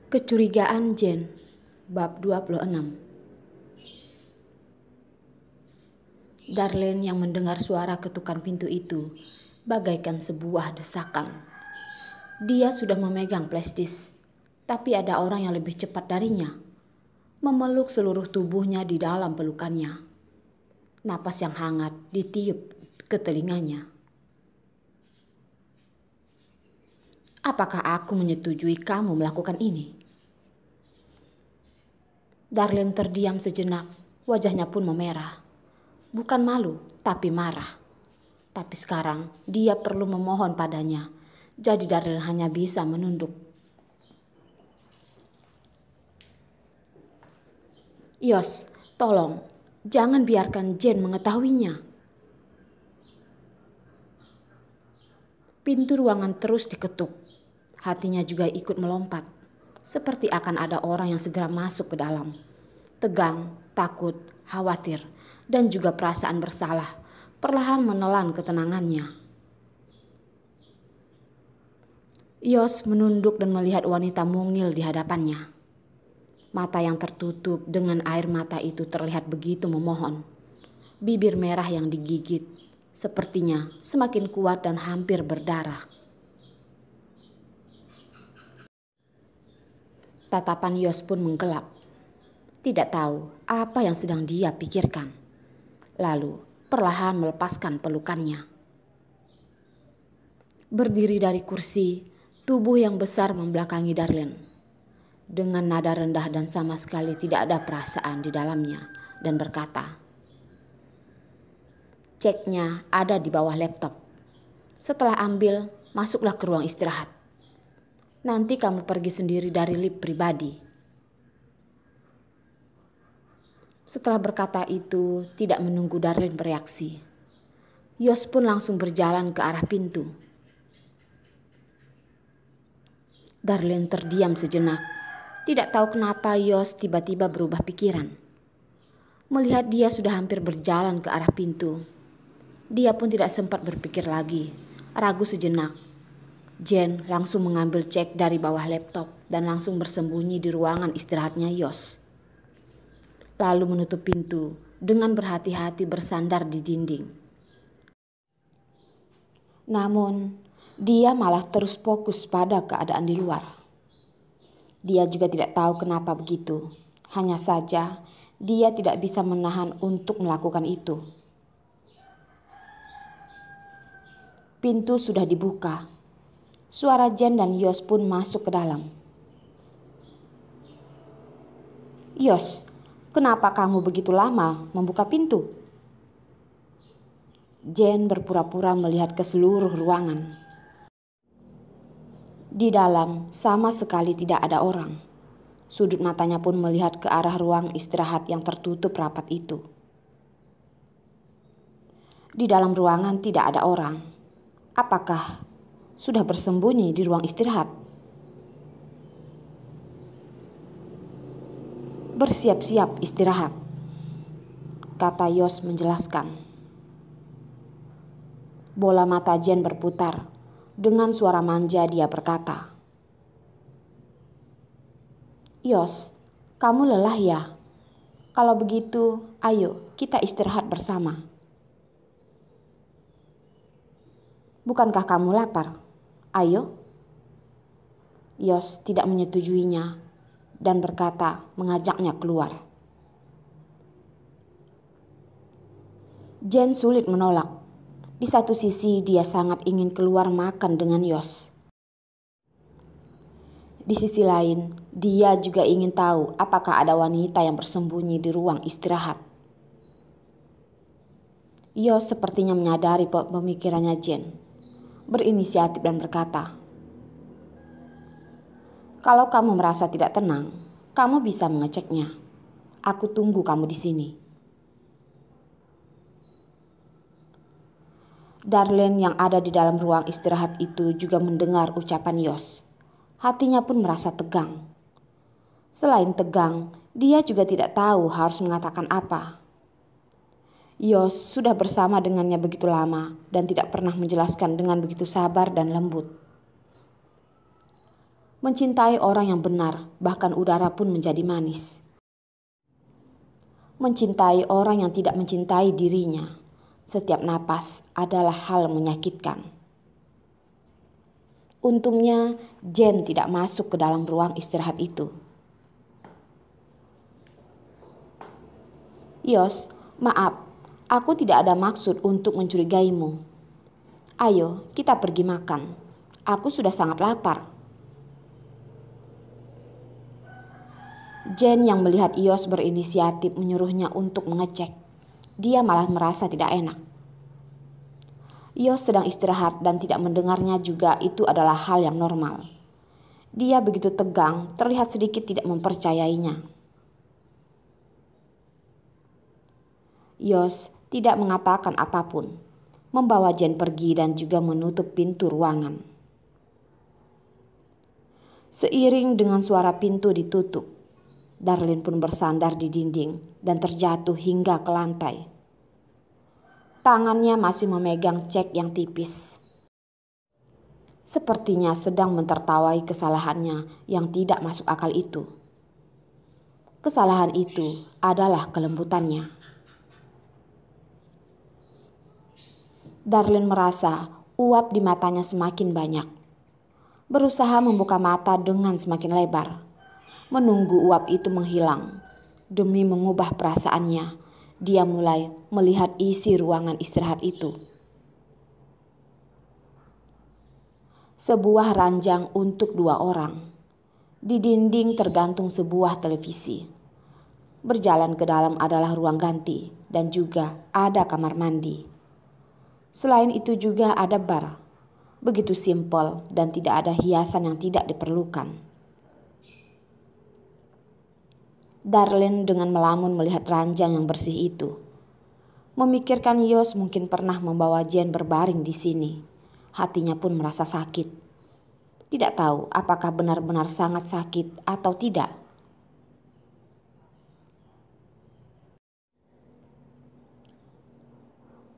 Kecurigaan Jen, bab 26. Darlene yang mendengar suara ketukan pintu itu bagaikan sebuah desakan. Dia sudah memegang plastis, tapi ada orang yang lebih cepat darinya, memeluk seluruh tubuhnya di dalam pelukannya. Napas yang hangat ditiup ke telinganya. Apakah aku menyetujui kamu melakukan ini? Darlene terdiam sejenak, wajahnya pun memerah. Bukan malu, tapi marah. Tapi sekarang dia perlu memohon padanya, jadi Darlene hanya bisa menunduk. Yos, tolong, jangan biarkan Jen mengetahuinya. Pintu ruangan terus diketuk. Hatinya juga ikut melompat, seperti akan ada orang yang segera masuk ke dalam. Tegang, takut, khawatir, dan juga perasaan bersalah perlahan menelan ketenangannya. Yos menunduk dan melihat wanita mungil di hadapannya. Mata yang tertutup dengan air mata itu terlihat begitu memohon. Bibir merah yang digigit, sepertinya semakin kuat dan hampir berdarah. Tatapan Yos pun menggelap. Tidak tahu apa yang sedang dia pikirkan. Lalu perlahan melepaskan pelukannya. Berdiri dari kursi, tubuh yang besar membelakangi Darlene. Dengan nada rendah dan sama sekali tidak ada perasaan di dalamnya, dan berkata, "Ceknya ada di bawah laptop. Setelah ambil, masuklah ke ruang istirahat. Nanti kamu pergi sendiri dari lift pribadi." Setelah berkata itu, tidak menunggu Darlene bereaksi, Yos pun langsung berjalan ke arah pintu. Darlene terdiam sejenak. Tidak tahu kenapa Yos tiba-tiba berubah pikiran. Melihat dia sudah hampir berjalan ke arah pintu, dia pun tidak sempat berpikir lagi. Ragu sejenak, Jen langsung mengambil cek dari bawah laptop dan langsung bersembunyi di ruangan istirahatnya Yos. Lalu menutup pintu dengan berhati-hati bersandar di dinding. Namun, dia malah terus fokus pada keadaan di luar. Dia juga tidak tahu kenapa begitu. Hanya saja, dia tidak bisa menahan untuk melakukan itu. Pintu sudah dibuka. Suara Jen dan Yos pun masuk ke dalam. "Yos, kenapa kamu begitu lama membuka pintu?" Jen berpura-pura melihat ke seluruh ruangan. Di dalam sama sekali tidak ada orang. Sudut matanya pun melihat ke arah ruang istirahat yang tertutup rapat itu. Di dalam ruangan tidak ada orang. Apakah sudah bersembunyi di ruang istirahat? "Bersiap-siap istirahat," kata Yos menjelaskan. Bola mata Jen berputar. Dengan suara manja dia berkata, "Yos, kamu lelah ya? Kalau begitu, ayo kita istirahat bersama. Bukankah kamu lapar? Ayo." Yos tidak menyetujuinya dan berkata mengajaknya keluar. Jen sulit menolak. Di satu sisi dia sangat ingin keluar makan dengan Yos. Di sisi lain, dia juga ingin tahu apakah ada wanita yang bersembunyi di ruang istirahat. Yos sepertinya menyadari pemikirannya Jen, berinisiatif dan berkata, "Kalau kamu merasa tidak tenang, kamu bisa mengeceknya. Aku tunggu kamu di sini." Darlene yang ada di dalam ruang istirahat itu juga mendengar ucapan Yos. Hatinya pun merasa tegang. Selain tegang, dia juga tidak tahu harus mengatakan apa. Yos sudah bersama dengannya begitu lama dan tidak pernah menjelaskan dengan begitu sabar dan lembut. Mencintai orang yang benar, bahkan udara pun menjadi manis. Mencintai orang yang tidak mencintai dirinya, setiap napas adalah hal menyakitkan. Untungnya, Jen tidak masuk ke dalam ruang istirahat itu. "Yos, maaf, aku tidak ada maksud untuk mencurigaimu. Ayo, kita pergi makan. Aku sudah sangat lapar." Jen yang melihat Yos berinisiatif menyuruhnya untuk mengecek. Dia malah merasa tidak enak. Yos sedang istirahat dan tidak mendengarnya juga itu adalah hal yang normal. Dia begitu tegang, terlihat sedikit tidak mempercayainya. Yos tidak mengatakan apapun, membawa Jen pergi dan juga menutup pintu ruangan. Seiring dengan suara pintu ditutup, Darlene pun bersandar di dinding dan terjatuh hingga ke lantai. Tangannya masih memegang cek yang tipis. Sepertinya sedang mentertawai kesalahannya yang tidak masuk akal itu. Kesalahan itu adalah kelembutannya. Darlene merasa uap di matanya semakin banyak. Berusaha membuka mata dengan semakin lebar. Menunggu uap itu menghilang. Demi mengubah perasaannya, dia mulai melihat isi ruangan istirahat itu. Sebuah ranjang untuk 2 orang. Di dinding tergantung sebuah televisi. Berjalan ke dalam adalah ruang ganti dan juga ada kamar mandi. Selain itu juga ada bar. Begitu simpel dan tidak ada hiasan yang tidak diperlukan. Darlene dengan melamun melihat ranjang yang bersih itu. Memikirkan Yos mungkin pernah membawa Jen berbaring di sini. Hatinya pun merasa sakit. Tidak tahu apakah benar-benar sangat sakit atau tidak.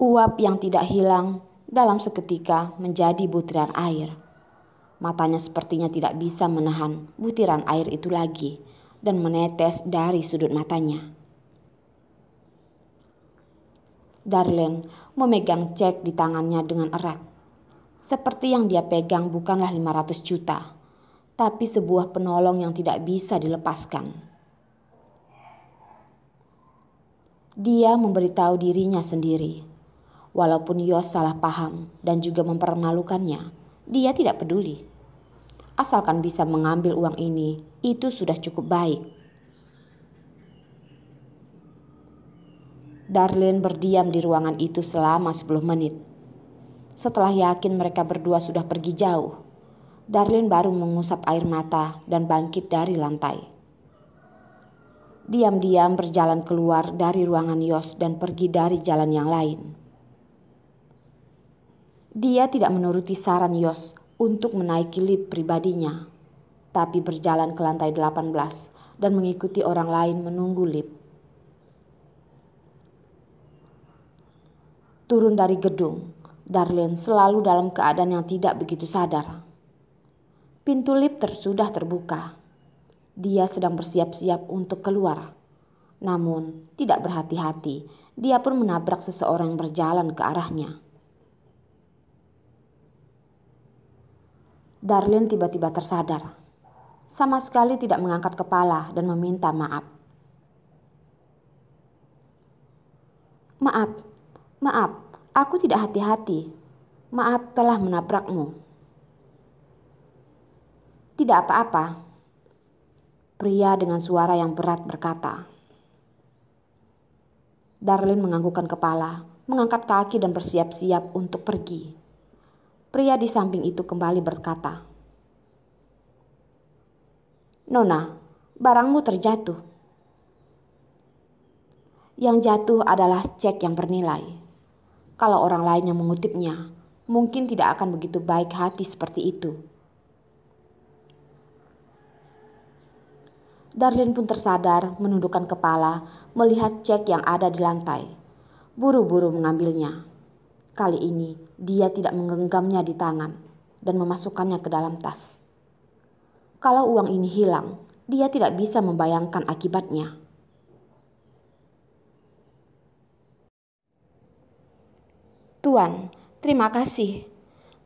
Uap yang tidak hilang dalam seketika menjadi butiran air. Matanya sepertinya tidak bisa menahan butiran air itu lagi dan menetes dari sudut matanya. Darlene memegang cek di tangannya dengan erat. Seperti yang dia pegang bukanlah 500 juta, tapi sebuah penolong yang tidak bisa dilepaskan. Dia memberitahu dirinya sendiri. Walaupun Yos salah paham dan juga mempermalukannya, dia tidak peduli. Asalkan bisa mengambil uang ini, itu sudah cukup baik. Darlene berdiam di ruangan itu selama 10 menit. Setelah yakin mereka berdua sudah pergi jauh, Darlene baru mengusap air mata dan bangkit dari lantai. Diam-diam berjalan keluar dari ruangan Yos dan pergi dari jalan yang lain. Dia tidak menuruti saran Yos untuk menaiki lift pribadinya, tapi berjalan ke lantai 18 dan mengikuti orang lain menunggu lift. Turun dari gedung, Darlene selalu dalam keadaan yang tidak begitu sadar. Pintu lift sudah terbuka. Dia sedang bersiap-siap untuk keluar. Namun tidak berhati-hati, dia pun menabrak seseorang yang berjalan ke arahnya. Darlene tiba-tiba tersadar. Sama sekali tidak mengangkat kepala dan meminta maaf. Maaf, aku tidak hati-hati. Maaf telah menabrakmu." "Tidak apa-apa," pria dengan suara yang berat berkata. Darlene menganggukkan kepala, mengangkat kaki dan bersiap-siap untuk pergi. Pria di samping itu kembali berkata, "Nona, barangmu terjatuh." Yang jatuh adalah cek yang bernilai. Kalau orang lain yang mengutipnya, mungkin tidak akan begitu baik hati seperti itu. Darlene pun tersadar, menundukkan kepala, melihat cek yang ada di lantai. Buru-buru mengambilnya. Kali ini dia tidak menggenggamnya di tangan dan memasukkannya ke dalam tas. Kalau uang ini hilang, dia tidak bisa membayangkan akibatnya. Tuan, terima kasih.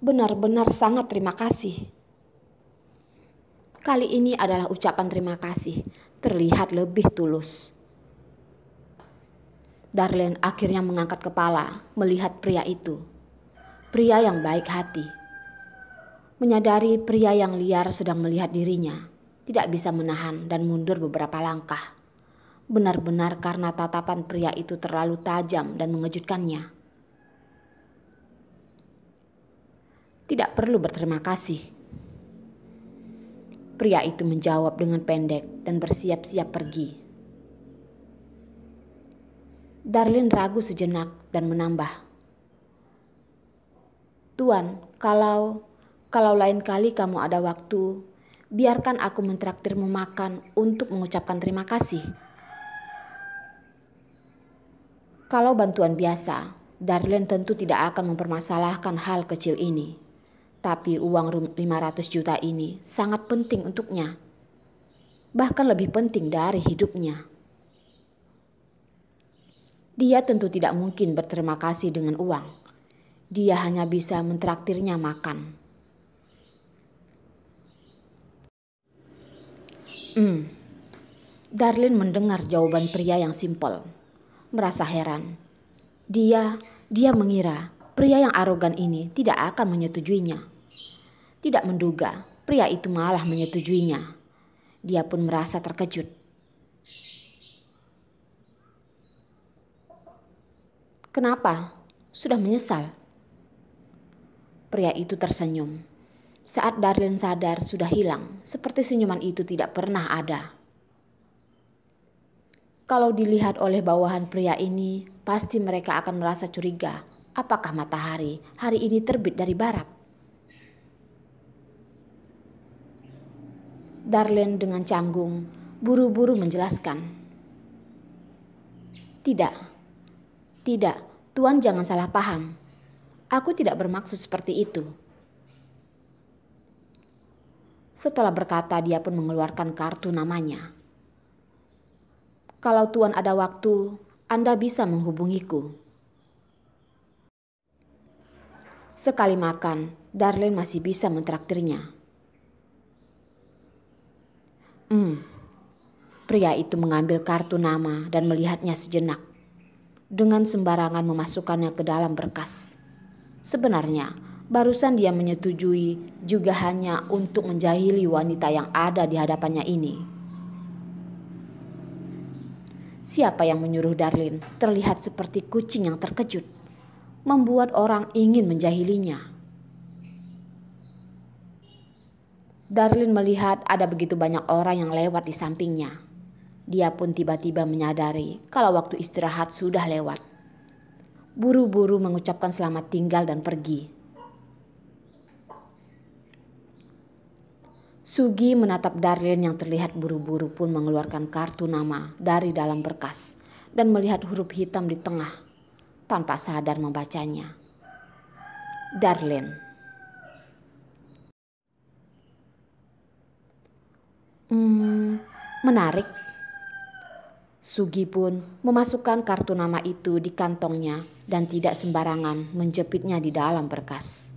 Benar-benar sangat terima kasih. Kali ini adalah ucapan terima kasih, terlihat lebih tulus. Darlene akhirnya mengangkat kepala melihat pria itu. Pria yang baik hati. Menyadari pria yang liar sedang melihat dirinya, tidak bisa menahan dan mundur beberapa langkah. Benar-benar karena tatapan pria itu terlalu tajam dan mengejutkannya. Tidak perlu berterima kasih. Pria itu menjawab dengan pendek dan bersiap-siap pergi. Darlene ragu sejenak dan menambah. Tuan, kalau lain kali kamu ada waktu, biarkan aku mentraktirmu makan untuk mengucapkan terima kasih. Kalau bantuan biasa, Darlene tentu tidak akan mempermasalahkan hal kecil ini. Tapi uang 500 juta ini sangat penting untuknya. Bahkan lebih penting dari hidupnya. Dia tentu tidak mungkin berterima kasih dengan uang. Dia hanya bisa mentraktirnya makan. Darlene mendengar jawaban pria yang simpel. Merasa heran. Dia mengira pria yang arogan ini tidak akan menyetujuinya. Tidak menduga pria itu malah menyetujuinya. Dia pun merasa terkejut. Kenapa? Sudah menyesal? Pria itu tersenyum. Saat Darlene sadar sudah hilang, seperti senyuman itu tidak pernah ada. Kalau dilihat oleh bawahan pria ini, pasti mereka akan merasa curiga. Apakah matahari hari ini terbit dari barat? Darlene dengan canggung, buru-buru menjelaskan. Tidak, Tuan jangan salah paham. Aku tidak bermaksud seperti itu. Setelah berkata, dia pun mengeluarkan kartu namanya. Kalau Tuan ada waktu, Anda bisa menghubungiku. Sekali makan, Darlene masih bisa mentraktirnya. Pria itu mengambil kartu nama dan melihatnya sejenak. Dengan sembarangan memasukkannya ke dalam berkas. Sebenarnya, barusan dia menyetujui juga hanya untuk menjahili wanita yang ada di hadapannya ini. Siapa yang menyuruh Darlene terlihat seperti kucing yang terkejut, membuat orang ingin menjahilinya. Darlene melihat ada begitu banyak orang yang lewat di sampingnya. Dia pun tiba-tiba menyadari kalau waktu istirahat sudah lewat. Buru-buru mengucapkan selamat tinggal dan pergi. Sugi menatap Darlene yang terlihat buru-buru pun mengeluarkan kartu nama dari dalam berkas dan melihat huruf hitam di tengah tanpa sadar membacanya. Darlene. Menarik. Sugi pun memasukkan kartu nama itu di kantongnya dan tidak sembarangan menjepitnya di dalam berkas.